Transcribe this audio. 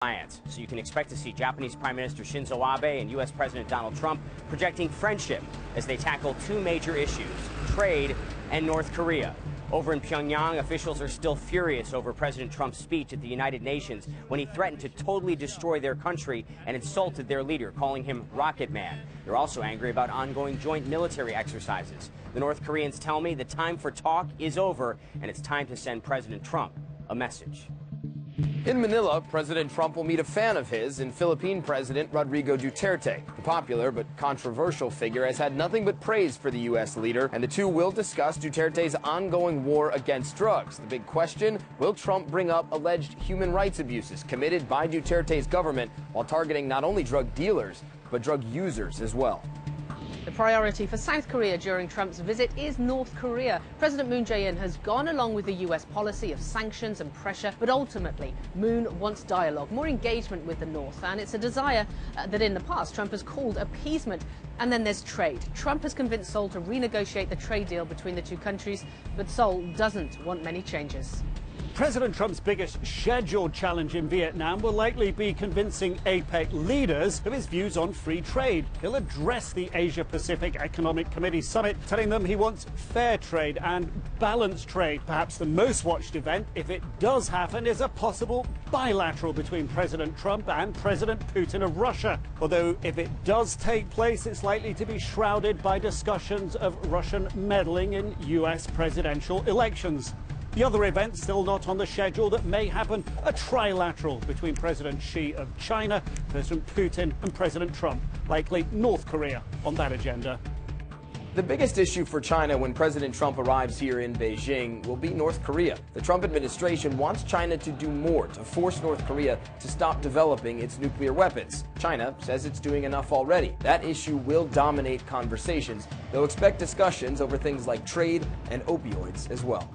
alliance. So you can expect to see Japanese Prime Minister Shinzo Abe and U.S. President Donald Trump projecting friendship as they tackle two major issues, trade and North Korea. Over in Pyongyang, officials are still furious over President Trump's speech at the United Nations when he threatened to totally destroy their country and insulted their leader, calling him Rocket Man. They're also angry about ongoing joint military exercises. The North Koreans tell me the time for talk is over, and it's time to send President Trump a message. In Manila, President Trump will meet a fan of his in Philippine President Rodrigo Duterte. The popular but controversial figure has had nothing but praise for the U.S. leader, and the two will discuss Duterte's ongoing war against drugs. The big question, will Trump bring up alleged human rights abuses committed by Duterte's government while targeting not only drug dealers, but drug users as well? The priority for South Korea during Trump's visit is North Korea. President Moon Jae-in has gone along with the U.S. policy of sanctions and pressure, but ultimately Moon wants dialogue, more engagement with the North, and it's a desire that in the past Trump has called appeasement. And then there's trade. Trump has convinced Seoul to renegotiate the trade deal between the two countries, but Seoul doesn't want many changes. President Trump's biggest scheduled challenge in Vietnam will likely be convincing APEC leaders of his views on free trade. He'll address the Asia-Pacific Economic Committee summit, telling them he wants fair trade and balanced trade. Perhaps the most watched event, if it does happen, is a possible bilateral between President Trump and President Putin of Russia. Although if it does take place, it's likely to be shrouded by discussions of Russian meddling in U.S. presidential elections. The other event still not on the schedule that may happen, a trilateral between President Xi of China, President Putin and President Trump. Likely North Korea on that agenda. The biggest issue for China when President Trump arrives here in Beijing will be North Korea. The Trump administration wants China to do more to force North Korea to stop developing its nuclear weapons. China says it's doing enough already. That issue will dominate conversations. They'll expect discussions over things like trade and opioids as well.